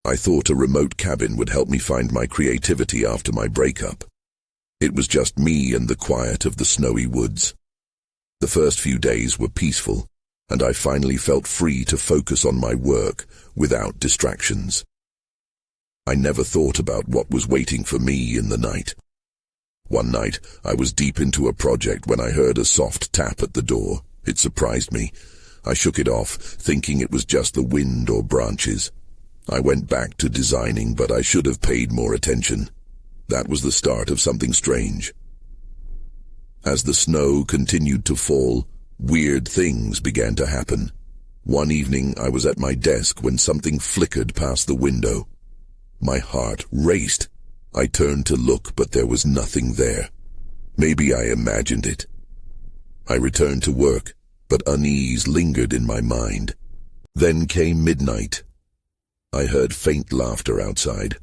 I thought a remote cabin would help me find my creativity after my breakup. It was just me and the quiet of the snowy woods. The first few days were peaceful, and I finally felt free to focus on my work without distractions. I never thought about what was waiting for me in the night. One night, I was deep into a project when I heard a soft tap at the door. It surprised me. I shook it off, thinking it was just the wind or branches. I went back to designing, but I should have paid more attention. That was the start of something strange. As the snow continued to fall, weird things began to happen. One evening, I was at my desk when something flickered past the window. My heart raced. I turned to look, but there was nothing there. Maybe I imagined it. I returned to work, but unease lingered in my mind. Then came midnight. I heard faint laughter outside.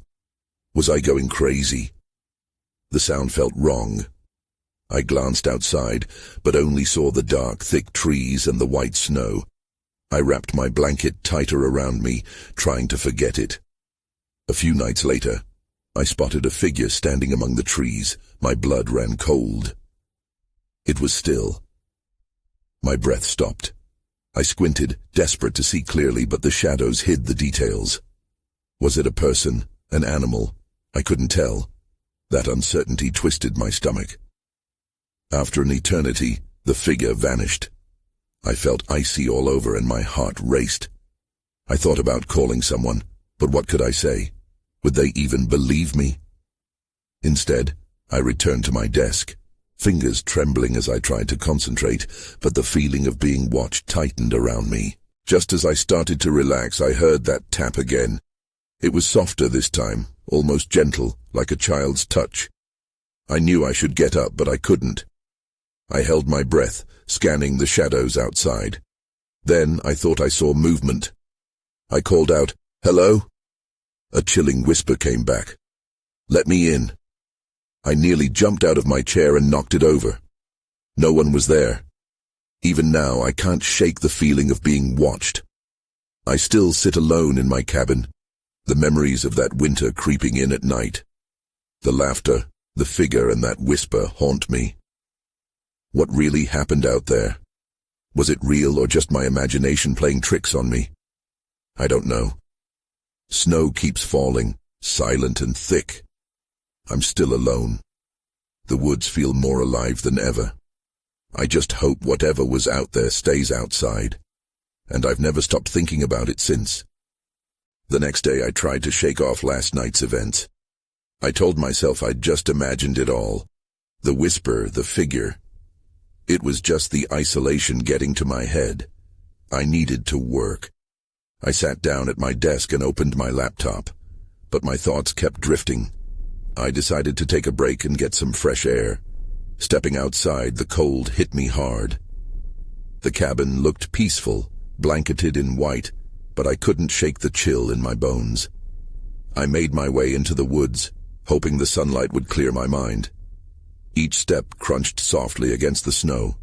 Was I going crazy? The sound felt wrong. I glanced outside, but only saw the dark, thick trees and the white snow. I wrapped my blanket tighter around me, trying to forget it. A few nights later, I spotted a figure standing among the trees. My blood ran cold. It was still. My breath stopped. I squinted, desperate to see clearly, but the shadows hid the details. Was it a person, an animal? I couldn't tell. That uncertainty twisted my stomach. After an eternity, the figure vanished. I felt icy all over and my heart raced. I thought about calling someone, but what could I say? Would they even believe me? Instead, I returned to my desk, fingers trembling as I tried to concentrate, but the feeling of being watched tightened around me. Just as I started to relax, I heard that tap again. It was softer this time, almost gentle, like a child's touch. I knew I should get up, but I couldn't. I held my breath, scanning the shadows outside. Then I thought I saw movement. I called out, "Hello?" A chilling whisper came back. "Let me in." I nearly jumped out of my chair and knocked it over. No one was there. Even now, I can't shake the feeling of being watched. I still sit alone in my cabin, the memories of that winter creeping in at night. The laughter, the figure, and that whisper haunt me. What really happened out there? Was it real or just my imagination playing tricks on me? I don't know. Snow keeps falling, silent and thick. I'm still alone. The woods feel more alive than ever. I just hope whatever was out there stays outside. And I've never stopped thinking about it since. The next day I tried to shake off last night's events. I told myself I'd just imagined it all. The whisper, the figure. It was just the isolation getting to my head. I needed to work. I sat down at my desk and opened my laptop, but my thoughts kept drifting. I decided to take a break and get some fresh air. Stepping outside, the cold hit me hard. The cabin looked peaceful, blanketed in white, but I couldn't shake the chill in my bones. I made my way into the woods, hoping the sunlight would clear my mind. Each step crunched softly against the snow.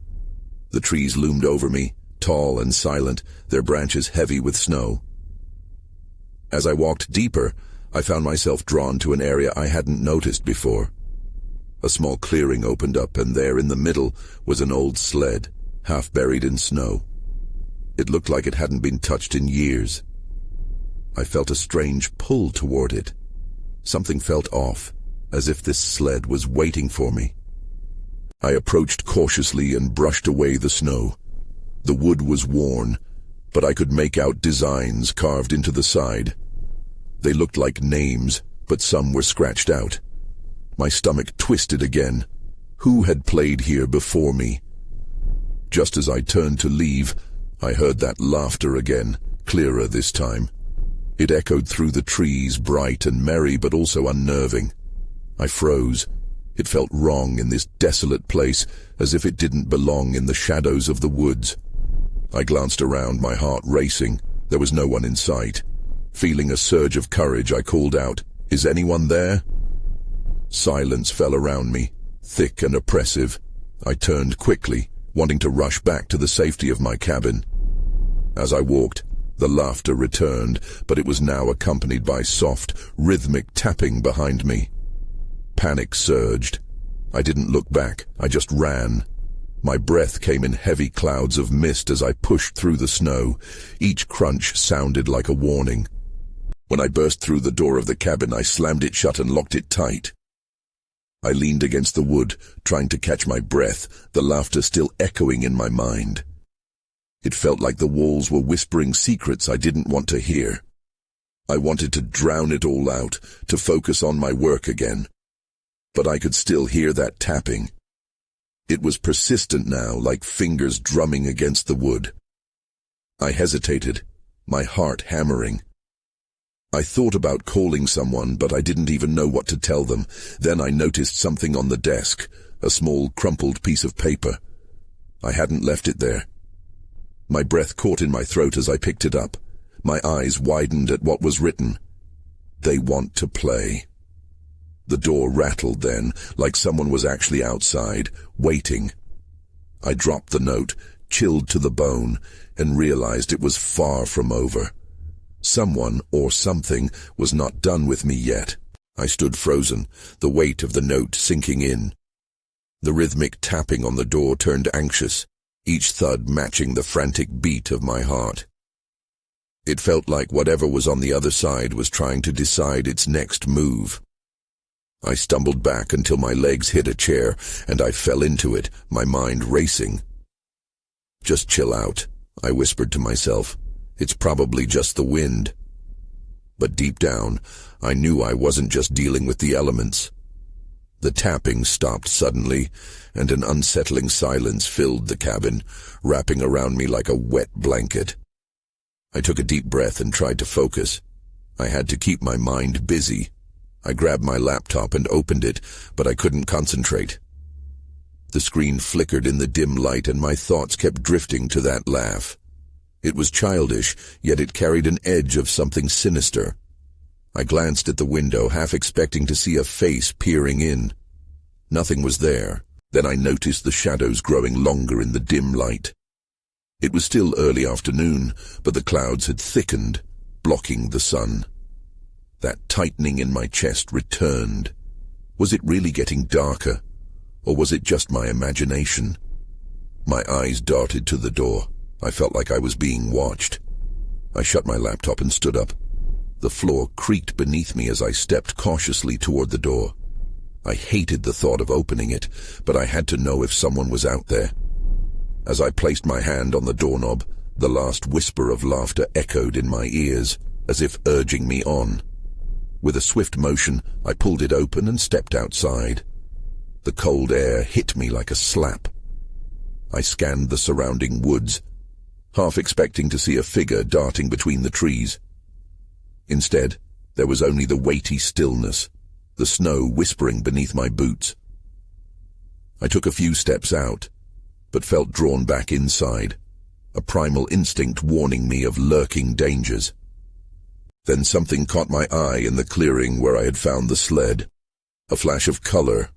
The trees loomed over me, tall and silent, their branches heavy with snow. As I walked deeper, I found myself drawn to an area I hadn't noticed before. A small clearing opened up, and there in the middle was an old sled, half buried in snow. It looked like it hadn't been touched in years. I felt a strange pull toward it. Something felt off, as if this sled was waiting for me. I approached cautiously and brushed away the snow. The wood was worn, but I could make out designs carved into the side. They looked like names, but some were scratched out. My stomach twisted again. Who had played here before me? Just as I turned to leave, I heard that laughter again, clearer this time. It echoed through the trees, bright and merry, but also unnerving. I froze. It felt wrong in this desolate place, as if it didn't belong in the shadows of the woods. I glanced around, my heart racing. There was no one in sight. Feeling a surge of courage, I called out, "Is anyone there?" Silence fell around me, thick and oppressive. I turned quickly, wanting to rush back to the safety of my cabin. As I walked, The laughter returned, but it was now accompanied by soft, rhythmic tapping behind me. Panic surged. I didn't look back, I just ran. My breath came in heavy clouds of mist as I pushed through the snow. Each crunch sounded like a warning. When I burst through the door of the cabin, I slammed it shut and locked it tight. I leaned against the wood, trying to catch my breath, the laughter still echoing in my mind. It felt like the walls were whispering secrets I didn't want to hear. I wanted to drown it all out, to focus on my work again. But I could still hear that tapping. It was persistent now, like fingers drumming against the wood. I hesitated, my heart hammering. I thought about calling someone, but I didn't even know what to tell them. Then I noticed something on the desk, a small crumpled piece of paper. I hadn't left it there. My breath caught in my throat as I picked it up. My eyes widened at what was written. They want to play. The door rattled then, like someone was actually outside, waiting. I dropped the note, chilled to the bone, and realized it was far from over. Someone, or something, was not done with me yet. I stood frozen, the weight of the note sinking in. The rhythmic tapping on the door turned anxious, each thud matching the frantic beat of my heart. It felt like whatever was on the other side was trying to decide its next move. I stumbled back until my legs hit a chair, and I fell into it, my mind racing. "Just chill out," I whispered to myself. "It's probably just the wind." But deep down, I knew I wasn't just dealing with the elements. The tapping stopped suddenly, and an unsettling silence filled the cabin, wrapping around me like a wet blanket. I took a deep breath and tried to focus. I had to keep my mind busy. I grabbed my laptop and opened it, but I couldn't concentrate. The screen flickered in the dim light, and my thoughts kept drifting to that laugh. It was childish, yet it carried an edge of something sinister. I glanced at the window, half expecting to see a face peering in. Nothing was there. Then I noticed the shadows growing longer in the dim light. It was still early afternoon, but the clouds had thickened, blocking the sun. That tightening in my chest returned. Was it really getting darker, or was it just my imagination? My eyes darted to the door. I felt like I was being watched. I shut my laptop and stood up. The floor creaked beneath me as I stepped cautiously toward the door. I hated the thought of opening it, but I had to know if someone was out there. As I placed my hand on the doorknob, the last whisper of laughter echoed in my ears, as if urging me on. With a swift motion, I pulled it open and stepped outside. The cold air hit me like a slap. I scanned the surrounding woods, half expecting to see a figure darting between the trees. Instead, there was only the weighty stillness, the snow whispering beneath my boots. I took a few steps out, but felt drawn back inside, a primal instinct warning me of lurking dangers. Then something caught my eye in the clearing where I had found the sled. A flash of color.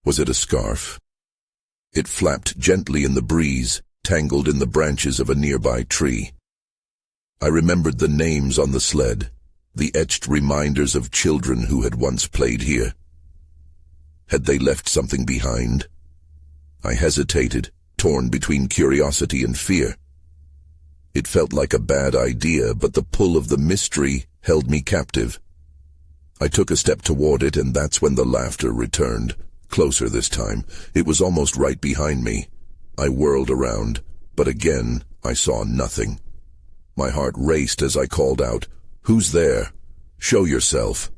Was it a scarf? It flapped gently in the breeze, tangled in the branches of a nearby tree. I remembered the names on the sled, the etched reminders of children who had once played here. Had they left something behind? I hesitated, torn between curiosity and fear. It felt like a bad idea, but the pull of the mystery held me captive. I took a step toward it, and that's when the laughter returned. Closer this time. It was almost right behind me. I whirled around, but again I saw nothing. My heart raced as I called out, "Who's there? Show yourself."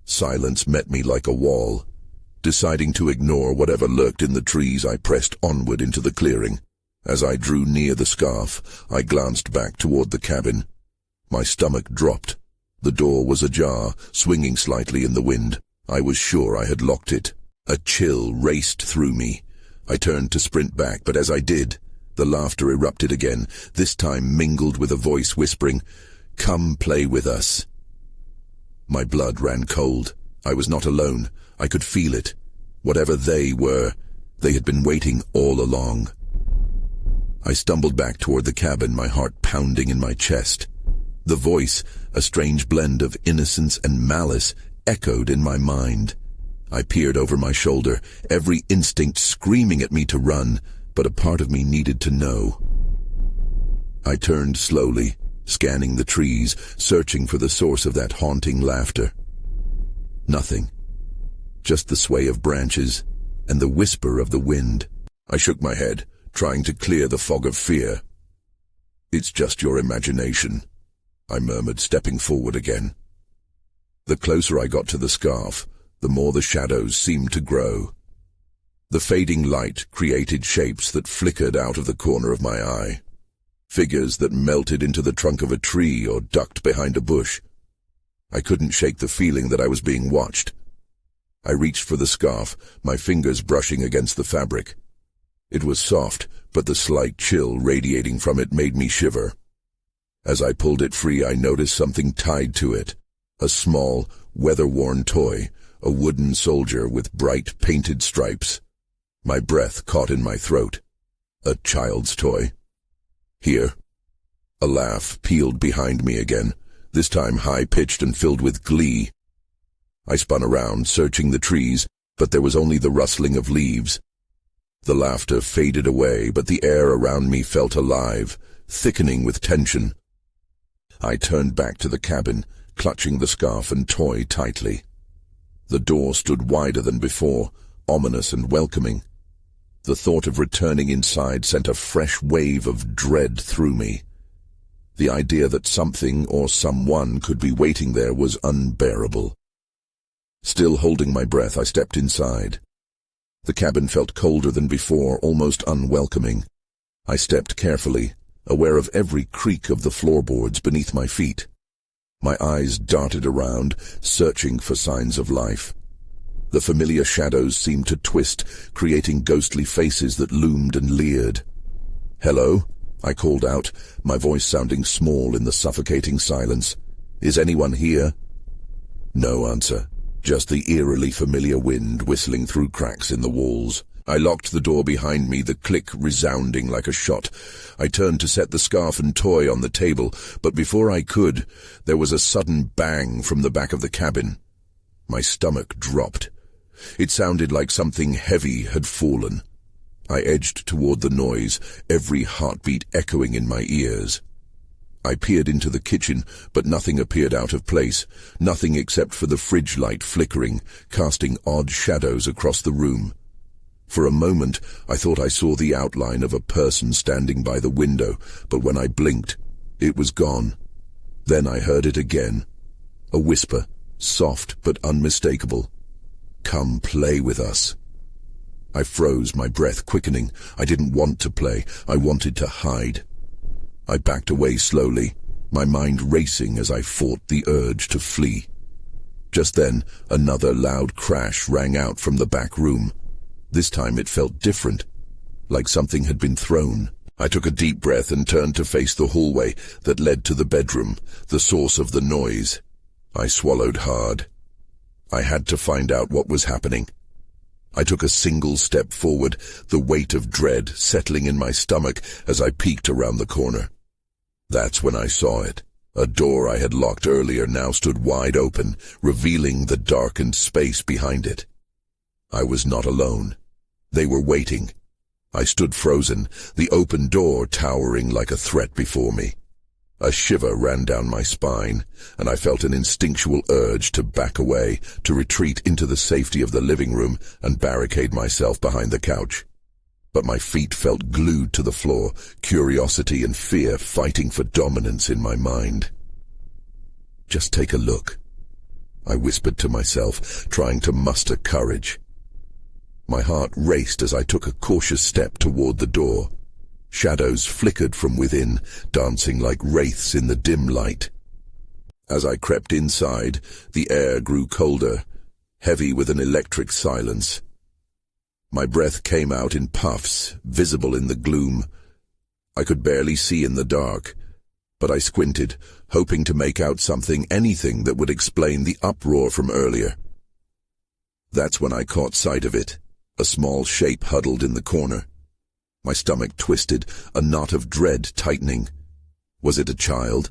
Silence met me like a wall. Deciding to ignore whatever lurked in the trees, I pressed onward into the clearing. As I drew near the scarf, I glanced back toward the cabin. My stomach dropped. The door was ajar, swinging slightly in the wind. I was sure I had locked it. A chill raced through me. I turned to sprint back, but as I did, the laughter erupted again, this time mingled with a voice whispering, "Come play with us." My blood ran cold. I was not alone. I could feel it. Whatever they were, they had been waiting all along. I stumbled back toward the cabin, my heart pounding in my chest. The voice, a strange blend of innocence and malice, echoed in my mind. I peered over my shoulder, every instinct screaming at me to run, but a part of me needed to know. I turned slowly, scanning the trees, searching for the source of that haunting laughter. Nothing. Just the sway of branches and the whisper of the wind. I shook my head, trying to clear the fog of fear. "It's just your imagination," I murmured, stepping forward again. The closer I got to the scarf, the more the shadows seemed to grow. The fading light created shapes that flickered out of the corner of my eye. Figures that melted into the trunk of a tree or ducked behind a bush. I couldn't shake the feeling that I was being watched. I reached for the scarf, my fingers brushing against the fabric. It was soft, but the slight chill radiating from it made me shiver. As I pulled it free, I noticed something tied to it. A small, weather-worn toy, a wooden soldier with bright painted stripes. My breath caught in my throat. A child's toy. "Here." A laugh pealed behind me again, this time high-pitched and filled with glee. I spun around, searching the trees, but there was only the rustling of leaves. The laughter faded away, but the air around me felt alive, thickening with tension. I turned back to the cabin, clutching the scarf and toy tightly. The door stood wider than before, ominous and welcoming. The thought of returning inside sent a fresh wave of dread through me. The idea that something or someone could be waiting there was unbearable. Still holding my breath, I stepped inside. The cabin felt colder than before, almost unwelcoming. I stepped carefully, aware of every creak of the floorboards beneath my feet. My eyes darted around, searching for signs of life. The familiar shadows seemed to twist, creating ghostly faces that loomed and leered. "Hello?" I called out, my voice sounding small in the suffocating silence. "Is anyone here?" No answer, just the eerily familiar wind whistling through cracks in the walls. I locked the door behind me, the click resounding like a shot. I turned to set the scarf and toy on the table, but before I could, there was a sudden bang from the back of the cabin. My stomach dropped. It sounded like something heavy had fallen. I edged toward the noise, every heartbeat echoing in my ears. I peered into the kitchen, but nothing appeared out of place, nothing except for the fridge light flickering, casting odd shadows across the room. For a moment, I thought I saw the outline of a person standing by the window, but when I blinked, it was gone. Then I heard it again. A whisper, soft but unmistakable. "Come play with us." I froze, my breath quickening. I didn't want to play. I wanted to hide. I backed away slowly, my mind racing as I fought the urge to flee. Just then, another loud crash rang out from the back room. This time it felt different, like something had been thrown. I took a deep breath and turned to face the hallway that led to the bedroom, the source of the noise. I swallowed hard. I had to find out what was happening. I took a single step forward, the weight of dread settling in my stomach as I peeked around the corner. That's when I saw it. A door I had locked earlier now stood wide open, revealing the darkened space behind it. I was not alone. They were waiting. I stood frozen, the open door towering like a threat before me. A shiver ran down my spine, and I felt an instinctual urge to back away, to retreat into the safety of the living room and barricade myself behind the couch. But my feet felt glued to the floor, curiosity and fear fighting for dominance in my mind. "Just take a look," I whispered to myself, trying to muster courage. My heart raced as I took a cautious step toward the door. Shadows flickered from within, dancing like wraiths in the dim light. As I crept inside, the air grew colder, heavy with an electric silence. My breath came out in puffs, visible in the gloom. I could barely see in the dark, but I squinted, hoping to make out something, anything that would explain the uproar from earlier. That's when I caught sight of it, a small shape huddled in the corner. My stomach twisted, a knot of dread tightening. Was it a child?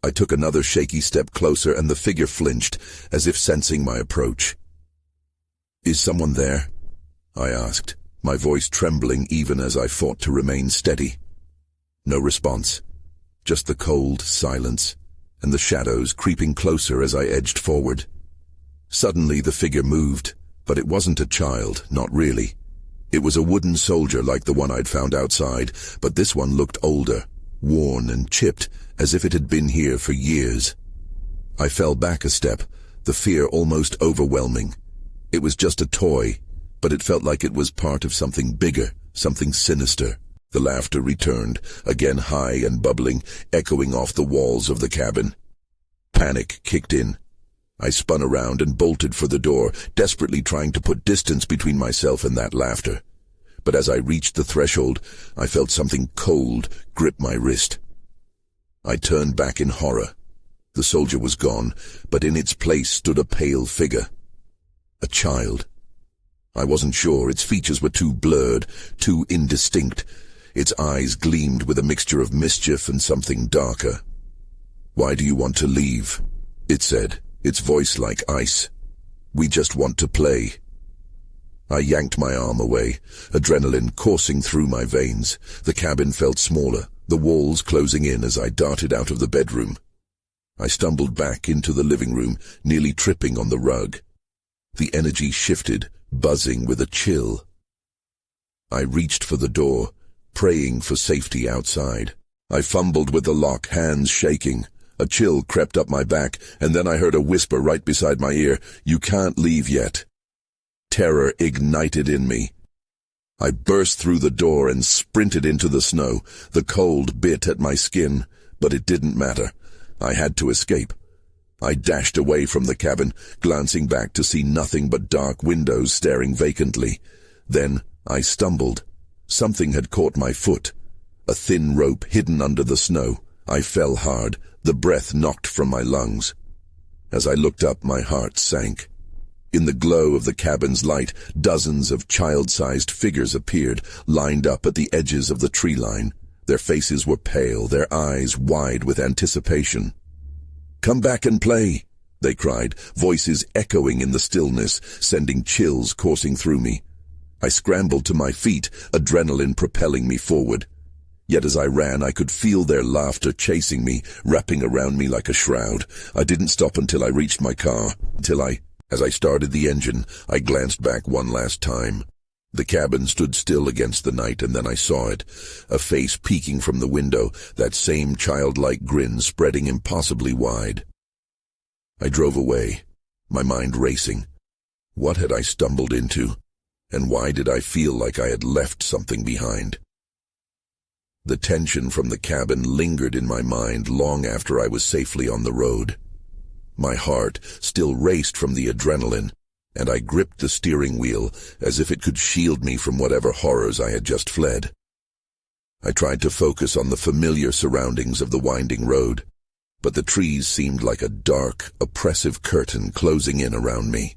I took another shaky step closer, and the figure flinched, as if sensing my approach. "Is someone there?" I asked, my voice trembling even as I fought to remain steady. No response, just the cold silence, and the shadows creeping closer as I edged forward. Suddenly the figure moved, but it wasn't a child, not really. It was a wooden soldier like the one I'd found outside, but this one looked older, worn and chipped, as if it had been here for years. I fell back a step, the fear almost overwhelming. It was just a toy, but it felt like it was part of something bigger, something sinister. The laughter returned, again high and bubbling, echoing off the walls of the cabin. Panic kicked in. I spun around and bolted for the door, desperately trying to put distance between myself and that laughter. But as I reached the threshold, I felt something cold grip my wrist. I turned back in horror. The soldier was gone, but in its place stood a pale figure. A child. I wasn't sure. Its features were too blurred, too indistinct. Its eyes gleamed with a mixture of mischief and something darker. "Why do you want to leave?" it said, its voice like ice. "We just want to play." I yanked my arm away, adrenaline coursing through my veins. The cabin felt smaller, the walls closing in as I darted out of the bedroom. I stumbled back into the living room, nearly tripping on the rug. The energy shifted, buzzing with a chill. I reached for the door, praying for safety outside. I fumbled with the lock, hands shaking. A chill crept up my back, and then I heard a whisper right beside my ear, "You can't leave yet." Terror ignited in me. I burst through the door and sprinted into the snow. The cold bit at my skin, but it didn't matter. I had to escape. I dashed away from the cabin, glancing back to see nothing but dark windows staring vacantly. Then I stumbled. Something had caught my foot. A thin rope hidden under the snow. I fell hard, the breath knocked from my lungs. As I looked up, my heart sank. In the glow of the cabin's light, dozens of child-sized figures appeared, lined up at the edges of the tree line. Their faces were pale, their eyes wide with anticipation. "Come back and play," they cried, voices echoing in the stillness, sending chills coursing through me. I scrambled to my feet, adrenaline propelling me forward. Yet as I ran, I could feel their laughter chasing me, wrapping around me like a shroud. I didn't stop until I reached my car, As I started the engine, I glanced back one last time. The cabin stood still against the night, and then I saw it, a face peeking from the window, that same childlike grin spreading impossibly wide. I drove away, my mind racing. What had I stumbled into, and why did I feel like I had left something behind? The tension from the cabin lingered in my mind long after I was safely on the road. My heart still raced from the adrenaline, and I gripped the steering wheel as if it could shield me from whatever horrors I had just fled. I tried to focus on the familiar surroundings of the winding road, but the trees seemed like a dark, oppressive curtain closing in around me.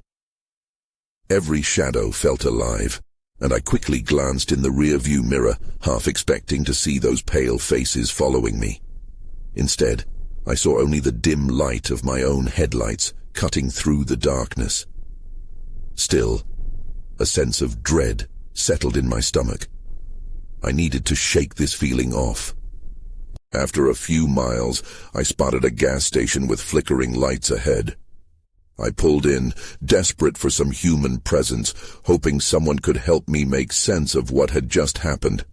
Every shadow felt alive, and I quickly glanced in the rear-view mirror, half expecting to see those pale faces following me. Instead, I saw only the dim light of my own headlights cutting through the darkness. Still, a sense of dread settled in my stomach. I needed to shake this feeling off. After a few miles, I spotted a gas station with flickering lights ahead. I pulled in, desperate for some human presence, hoping someone could help me make sense of what had just happened.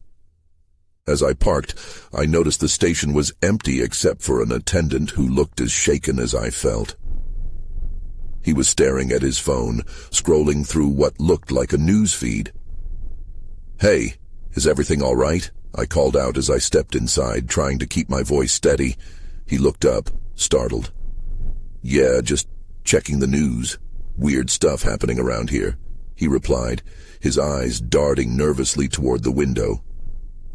As I parked, I noticed the station was empty except for an attendant who looked as shaken as I felt. He was staring at his phone, scrolling through what looked like a news feed. "Hey, is everything all right?" I called out as I stepped inside, trying to keep my voice steady. He looked up, startled. "Yeah, just checking the news. Weird stuff happening around here," he replied, his eyes darting nervously toward the window.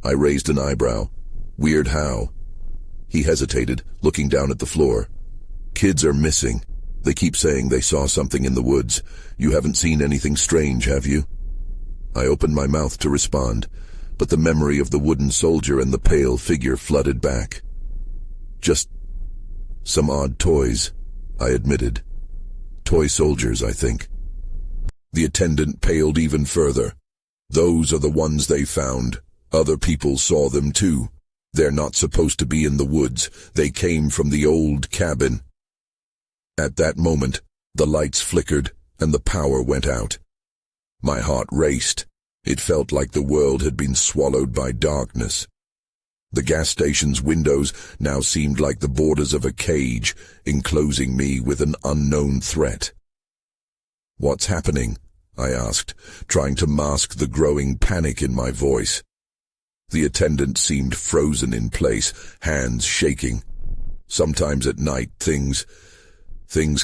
I raised an eyebrow. "Weird how?" He hesitated, looking down at the floor. "Kids are missing. They keep saying they saw something in the woods. You haven't seen anything strange, have you?" I opened my mouth to respond, but the memory of the wooden soldier and the pale figure flooded back. Just some odd toys, I admitted. Toy soldiers, I think. The attendant paled even further. Those are the ones they found. Other people saw them too. They're not supposed to be in the woods. They came from the old cabin. At that moment, the lights flickered and the power went out. My heart raced. It felt like the world had been swallowed by darkness. The gas station's windows now seemed like the borders of a cage, enclosing me with an unknown threat. "What's happening?" I asked, trying to mask the growing panic in my voice. The attendant seemed frozen in place, hands shaking. Sometimes at night things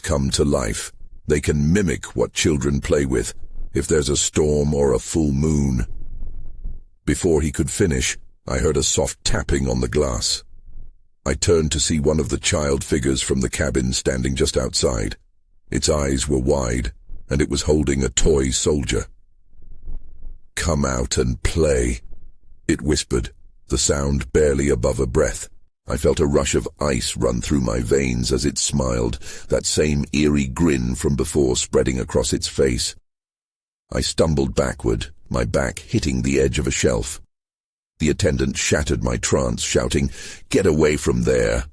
come to life. They can mimic what children play with, if there's a storm or a full moon. Before he could finish, I heard a soft tapping on the glass. I turned to see one of the child figures from the cabin standing just outside. Its eyes were wide, and it was holding a toy soldier. "Come out and play," it whispered, the sound barely above a breath. I felt a rush of ice run through my veins as it smiled, that same eerie grin from before spreading across its face. I stumbled backward, my back hitting the edge of a shelf. The attendant shattered my trance, shouting, "Get away from there!"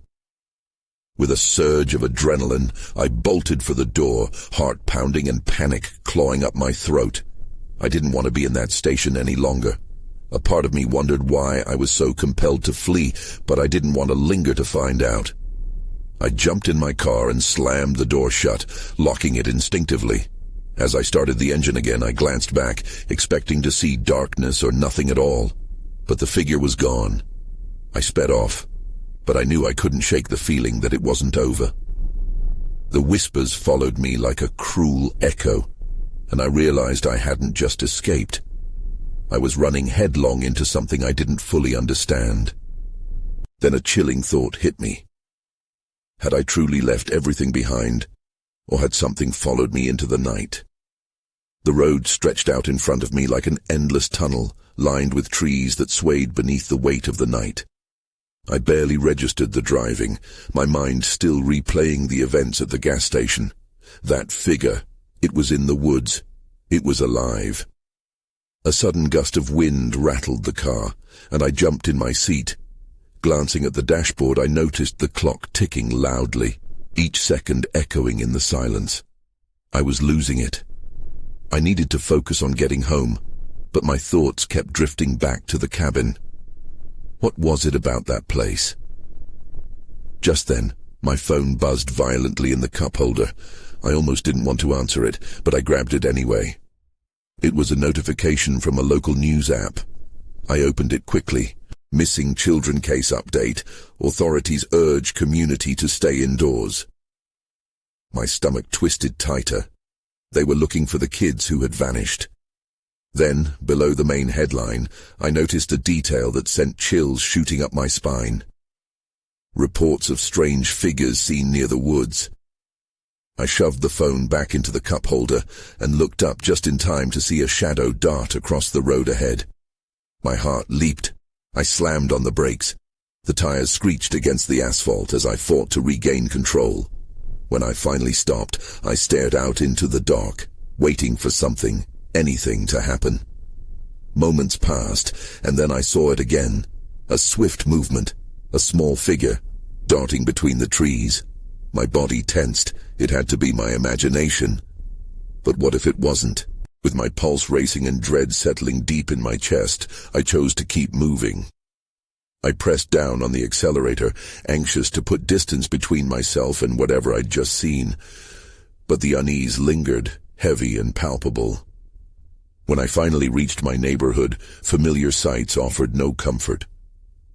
With a surge of adrenaline, I bolted for the door, heart pounding and panic clawing up my throat. I didn't want to be in that station any longer. A part of me wondered why I was so compelled to flee, but I didn't want to linger to find out. I jumped in my car and slammed the door shut, locking it instinctively. As I started the engine again, I glanced back, expecting to see darkness or nothing at all. But the figure was gone. I sped off, but I knew I couldn't shake the feeling that it wasn't over. The whispers followed me like a cruel echo, and I realized I hadn't just escaped. I was running headlong into something I didn't fully understand. Then a chilling thought hit me. Had I truly left everything behind, or had something followed me into the night? The road stretched out in front of me like an endless tunnel, lined with trees that swayed beneath the weight of the night. I barely registered the driving, my mind still replaying the events at the gas station. That figure, it was in the woods. It was alive. A sudden gust of wind rattled the car, and I jumped in my seat. Glancing at the dashboard, I noticed the clock ticking loudly, each second echoing in the silence. I was losing it. I needed to focus on getting home, but my thoughts kept drifting back to the cabin. What was it about that place? Just then, my phone buzzed violently in the cup holder. I almost didn't want to answer it, but I grabbed it anyway. It was a notification from a local news app. I opened it quickly. Missing children case update. Authorities urge community to stay indoors. My stomach twisted tighter. They were looking for the kids who had vanished. Then, below the main headline, I noticed a detail that sent chills shooting up my spine. Reports of strange figures seen near the woods. I shoved the phone back into the cup holder and looked up just in time to see a shadow dart across the road ahead. My heart leaped. I slammed on the brakes. The tires screeched against the asphalt as I fought to regain control. When I finally stopped, I stared out into the dark, waiting for something, anything to happen. Moments passed, and then I saw it again. A swift movement, a small figure, darting between the trees. My body tensed. It had to be my imagination. But what if it wasn't? With my pulse racing and dread settling deep in my chest, I chose to keep moving. I pressed down on the accelerator, anxious to put distance between myself and whatever I'd just seen. But the unease lingered, heavy and palpable. When I finally reached my neighborhood, familiar sights offered no comfort.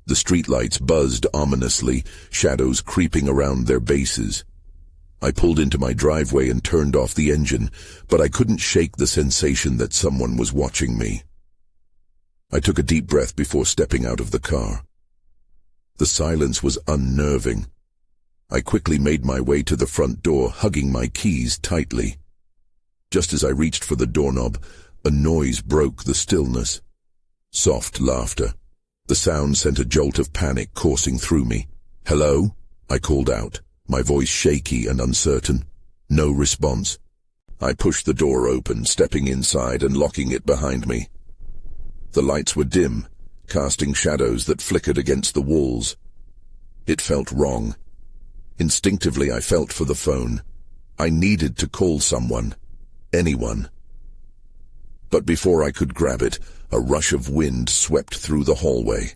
The streetlights buzzed ominously, shadows creeping around their bases. I pulled into my driveway and turned off the engine, but I couldn't shake the sensation that someone was watching me. I took a deep breath before stepping out of the car. The silence was unnerving. I quickly made my way to the front door, hugging my keys tightly. Just as I reached for the doorknob, a noise broke the stillness. Soft laughter. The sound sent a jolt of panic coursing through me. "Hello?" I called out, my voice shaky and uncertain. No response. I pushed the door open, stepping inside and locking it behind me. The lights were dim, casting shadows that flickered against the walls. It felt wrong. Instinctively, I felt for the phone. I needed to call someone. Anyone. But before I could grab it, a rush of wind swept through the hallway.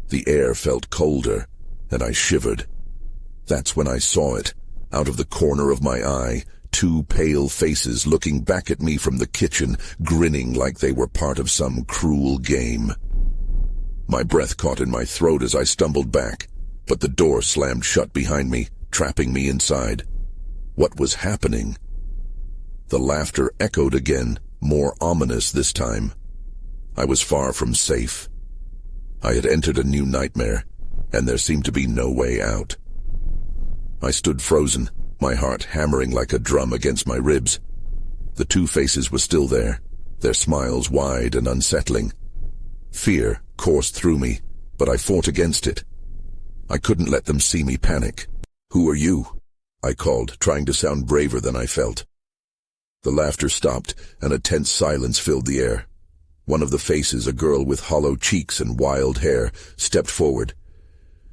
The air felt colder, and I shivered. That's when I saw it, out of the corner of my eye, two pale faces looking back at me from the kitchen, grinning like they were part of some cruel game. My breath caught in my throat as I stumbled back, but the door slammed shut behind me, trapping me inside. What was happening? The laughter echoed again, more ominous this time. I was far from safe. I had entered a new nightmare, and there seemed to be no way out. I stood frozen, my heart hammering like a drum against my ribs. The two faces were still there, their smiles wide and unsettling. Fear coursed through me, but I fought against it. I couldn't let them see me panic. "Who are you?" I called, trying to sound braver than I felt. The laughter stopped, and a tense silence filled the air. One of the faces, a girl with hollow cheeks and wild hair, stepped forward.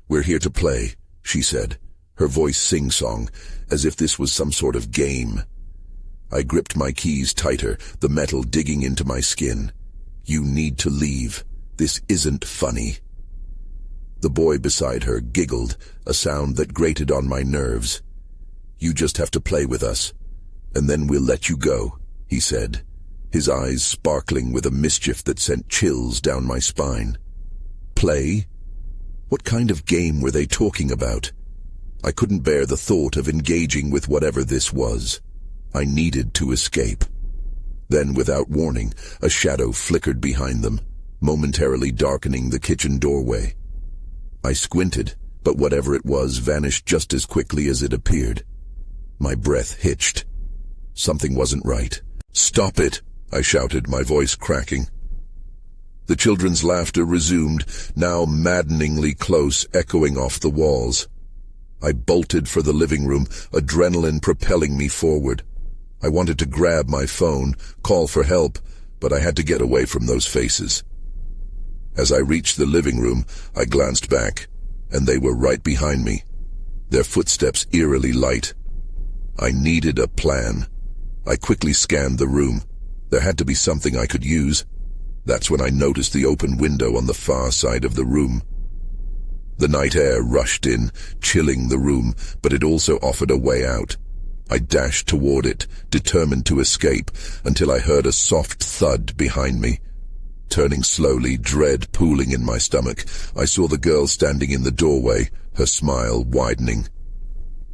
"We're here to play," she said, her voice sing-song, as if this was some sort of game. I gripped my keys tighter, the metal digging into my skin. "You need to leave. This isn't funny." The boy beside her giggled, a sound that grated on my nerves. "You just have to play with us, and then we'll let you go," he said, his eyes sparkling with a mischief that sent chills down my spine. Play? What kind of game were they talking about? I couldn't bear the thought of engaging with whatever this was. I needed to escape. Then, without warning, a shadow flickered behind them, momentarily darkening the kitchen doorway. I squinted, but whatever it was vanished just as quickly as it appeared. My breath hitched. Something wasn't right. "Stop it!" I shouted, my voice cracking. The children's laughter resumed, now maddeningly close, echoing off the walls. I bolted for the living room, adrenaline propelling me forward. I wanted to grab my phone, call for help, but I had to get away from those faces. As I reached the living room, I glanced back, and they were right behind me, their footsteps eerily light. I needed a plan. I quickly scanned the room. There had to be something I could use. That's when I noticed the open window on the far side of the room. The night air rushed in, chilling the room, but it also offered a way out. I dashed toward it, determined to escape, until I heard a soft thud behind me. Turning slowly, dread pooling in my stomach, I saw the girl standing in the doorway, her smile widening.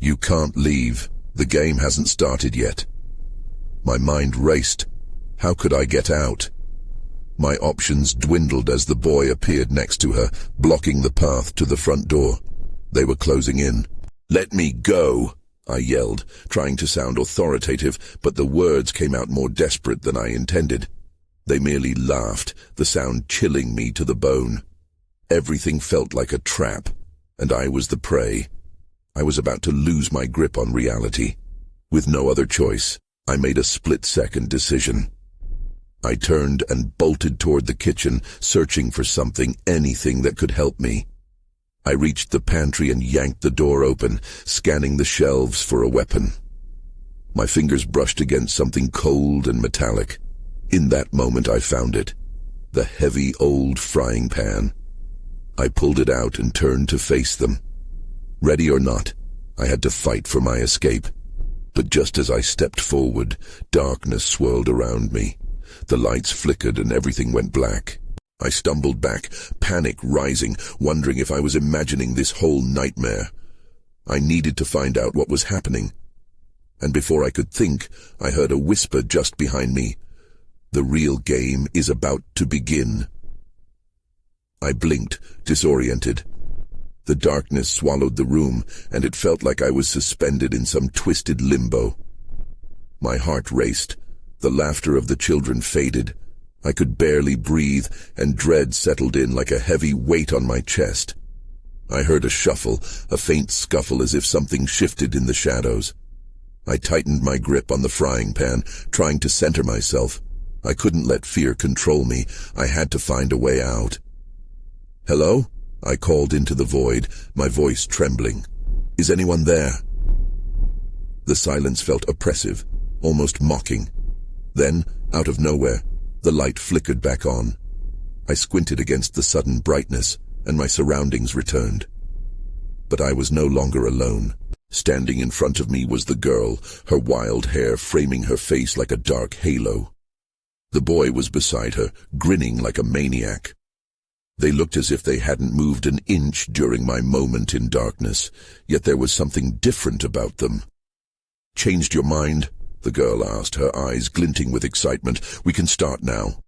"You can't leave. The game hasn't started yet." My mind raced. How could I get out? My options dwindled as the boy appeared next to her, blocking the path to the front door. They were closing in. "Let me go!" I yelled, trying to sound authoritative, but the words came out more desperate than I intended. They merely laughed, the sound chilling me to the bone. Everything felt like a trap, and I was the prey. I was about to lose my grip on reality. With no other choice, I made a split-second decision. I turned and bolted toward the kitchen, searching for something, anything that could help me. I reached the pantry and yanked the door open, scanning the shelves for a weapon. My fingers brushed against something cold and metallic. In that moment I found it, the heavy old frying pan. I pulled it out and turned to face them. Ready or not, I had to fight for my escape. But just as I stepped forward, darkness swirled around me. The lights flickered and everything went black. I stumbled back, panic rising, wondering if I was imagining this whole nightmare. I needed to find out what was happening. And before I could think, I heard a whisper just behind me. "The real game is about to begin." I blinked, disoriented. The darkness swallowed the room, and it felt like I was suspended in some twisted limbo. My heart raced. The laughter of the children faded. I could barely breathe, and dread settled in like a heavy weight on my chest. I heard a shuffle, a faint scuffle as if something shifted in the shadows. I tightened my grip on the frying pan, trying to center myself. I couldn't let fear control me. I had to find a way out. "Hello?" I called into the void, my voice trembling. "Is anyone there?" The silence felt oppressive, almost mocking. Then, out of nowhere, the light flickered back on. I squinted against the sudden brightness, and my surroundings returned. But I was no longer alone. Standing in front of me was the girl, her wild hair framing her face like a dark halo. The boy was beside her, grinning like a maniac. They looked as if they hadn't moved an inch during my moment in darkness, yet there was something different about them. "Changed your mind?" the girl asked, her eyes glinting with excitement. "We can start now."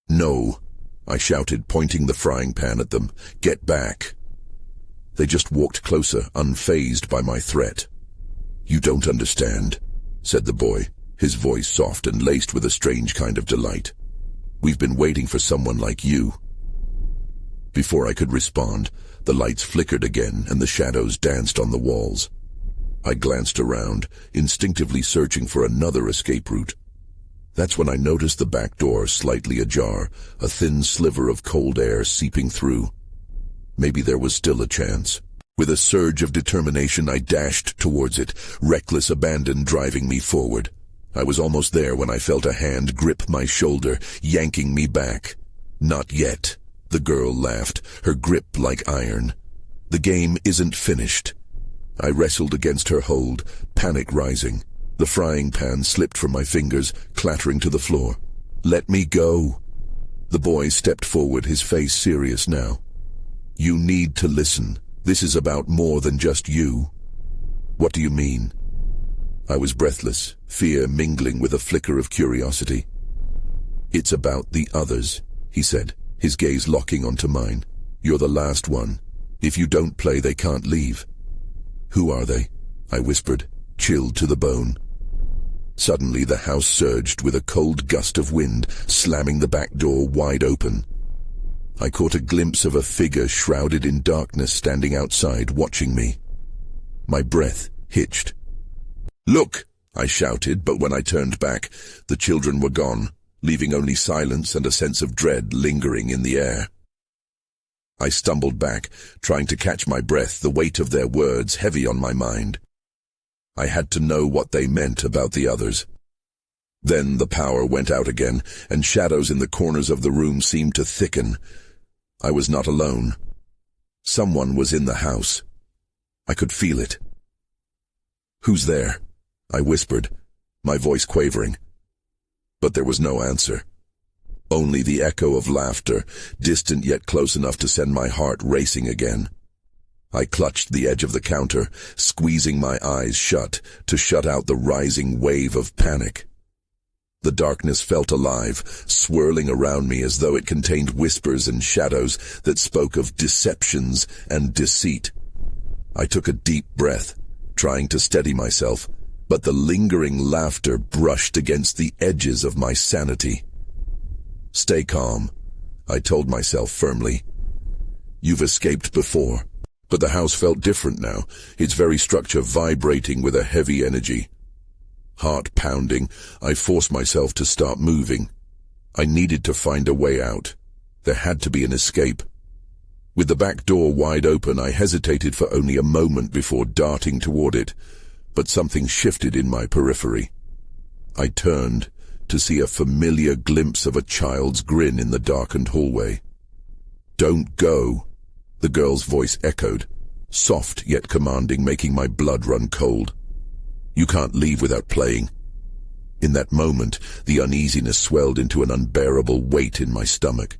"No," I shouted, pointing the frying pan at them. "Get back." They just walked closer, unfazed by my threat. "You don't understand," said the boy, his voice soft and laced with a strange kind of delight. "We've been waiting for someone like you." Before I could respond, the lights flickered again and the shadows danced on the walls. I glanced around, instinctively searching for another escape route. That's when I noticed the back door slightly ajar, a thin sliver of cold air seeping through. Maybe there was still a chance. With a surge of determination, I dashed towards it, reckless abandon driving me forward. I was almost there when I felt a hand grip my shoulder, yanking me back. "Not yet," the girl laughed, her grip like iron. "The game isn't finished." I wrestled against her hold, panic rising. The frying pan slipped from my fingers, clattering to the floor. "Let me go." The boy stepped forward, his face serious now. "You need to listen. This is about more than just you." "What do you mean?" I was breathless, fear mingling with a flicker of curiosity. "It's about the others," he said, his gaze locking onto mine. "You're the last one. If you don't play, they can't leave." "Who are they?" I whispered, chilled to the bone. Suddenly the house surged with a cold gust of wind, slamming the back door wide open. I caught a glimpse of a figure shrouded in darkness standing outside, watching me. My breath hitched. "Look!" I shouted, but when I turned back, the children were gone, leaving only silence and a sense of dread lingering in the air. I stumbled back, trying to catch my breath, the weight of their words heavy on my mind. I had to know what they meant about the others. Then the power went out again, and shadows in the corners of the room seemed to thicken. I was not alone. Someone was in the house. I could feel it. "Who's there?" I whispered, my voice quavering. But there was no answer. Only the echo of laughter, distant yet close enough to send my heart racing again. I clutched the edge of the counter, squeezing my eyes shut to shut out the rising wave of panic. The darkness felt alive, swirling around me as though it contained whispers and shadows that spoke of deceptions and deceit. I took a deep breath, trying to steady myself, but the lingering laughter brushed against the edges of my sanity. "Stay calm," I told myself firmly. "You've escaped before." But the house felt different now, its very structure vibrating with a heavy energy. Heart pounding, I forced myself to start moving. I needed to find a way out. There had to be an escape. With the back door wide open, I hesitated for only a moment before darting toward it, but something shifted in my periphery. I turned to see a familiar glimpse of a child's grin in the darkened hallway. "Don't go," the girl's voice echoed, soft yet commanding, making my blood run cold. "You can't leave without playing." In that moment, the uneasiness swelled into an unbearable weight in my stomach.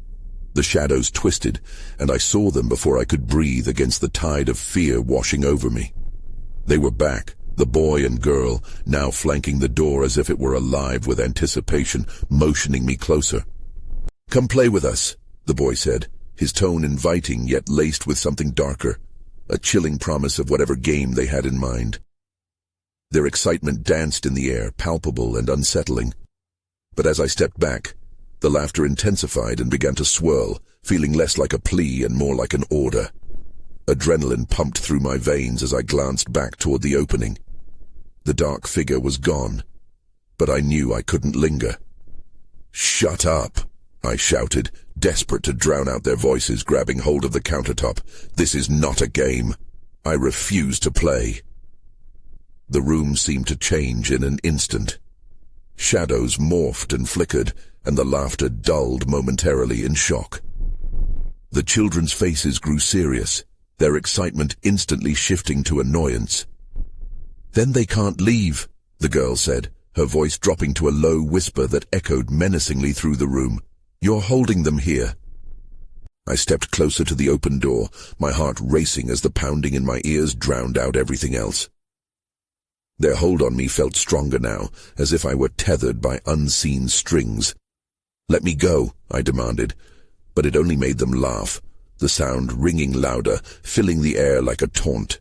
The shadows twisted, and I saw them before I could breathe against the tide of fear washing over me. They were back, the boy and girl, now flanking the door as if it were alive with anticipation, motioning me closer. "Come play with us," the boy said, his tone inviting yet laced with something darker, a chilling promise of whatever game they had in mind. Their excitement danced in the air, palpable and unsettling. But as I stepped back, The laughter intensified and began to swirl, feeling less like a plea and more like an order. Adrenaline pumped through my veins as I glanced back toward the opening. The dark figure was gone, but I knew I couldn't linger. "Shut up!" I shouted, desperate to drown out their voices, grabbing hold of the countertop. "This is not a game. I refuse to play." The room seemed to change in an instant. Shadows morphed and flickered, and the laughter dulled momentarily in shock. The children's faces grew serious, their excitement instantly shifting to annoyance. "Then they can't leave," the girl said, her voice dropping to a low whisper that echoed menacingly through the room. "You're holding them here." I stepped closer to the open door, my heart racing as the pounding in my ears drowned out everything else. Their hold on me felt stronger now, as if I were tethered by unseen strings. "Let me go," I demanded, but it only made them laugh, the sound ringing louder, filling the air like a taunt.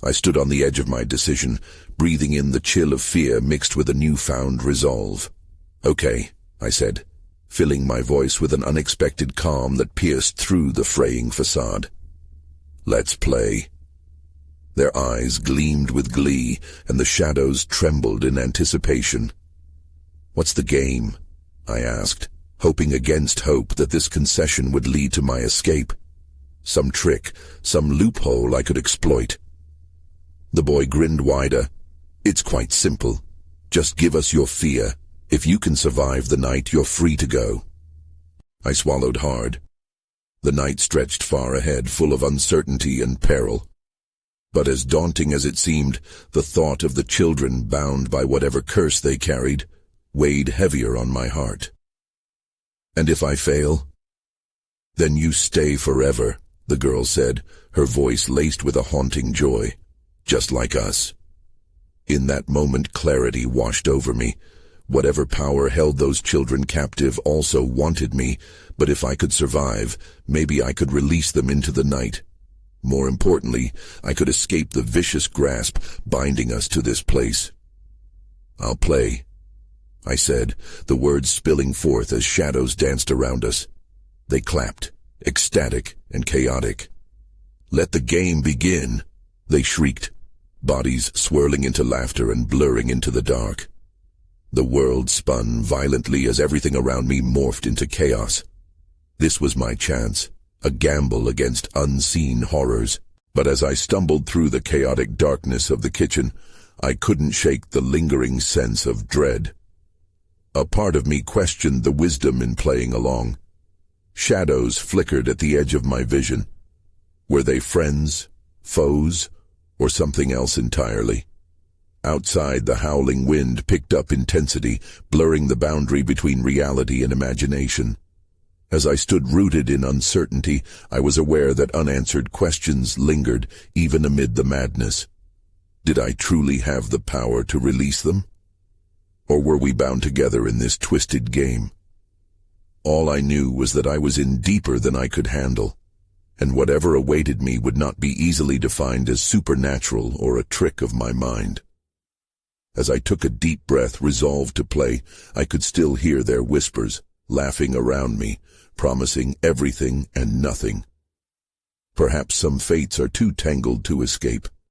I stood on the edge of my decision, breathing in the chill of fear mixed with a newfound resolve. "Okay," I said, filling my voice with an unexpected calm that pierced through the fraying facade. "Let's play." Their eyes gleamed with glee, and the shadows trembled in anticipation. "What's the game?" I asked, hoping against hope that this concession would lead to my escape. Some trick, some loophole I could exploit. The boy grinned wider. "It's quite simple. Just give us your fear. If you can survive the night, you're free to go." I swallowed hard. The night stretched far ahead, full of uncertainty and peril. But as daunting as it seemed, the thought of the children bound by whatever curse they carried weighed heavier on my heart. "And if I fail?" "Then you stay forever," the girl said, her voice laced with a haunting joy. "Just like us." In that moment, clarity washed over me. Whatever power held those children captive also wanted me, but if I could survive, maybe I could release them into the night. More importantly, I could escape the vicious grasp binding us to this place. "I'll play," I said, the words spilling forth as shadows danced around us. They clapped, ecstatic and chaotic. "Let the game begin," they shrieked, bodies swirling into laughter and blurring into the dark. The world spun violently as everything around me morphed into chaos. This was my chance, a gamble against unseen horrors. But as I stumbled through the chaotic darkness of the kitchen, I couldn't shake the lingering sense of dread. A part of me questioned the wisdom in playing along. Shadows flickered at the edge of my vision. Were they friends, foes, or something else entirely? Outside, the howling wind picked up intensity, blurring the boundary between reality and imagination. As I stood rooted in uncertainty, I was aware that unanswered questions lingered, even amid the madness. Did I truly have the power to release them? Or were we bound together in this twisted game? All I knew was that I was in deeper than I could handle, and whatever awaited me would not be easily defined as supernatural or a trick of my mind. As I took a deep breath, resolved to play, I could still hear their whispers, laughing around me, promising everything and nothing. Perhaps some fates are too tangled to escape,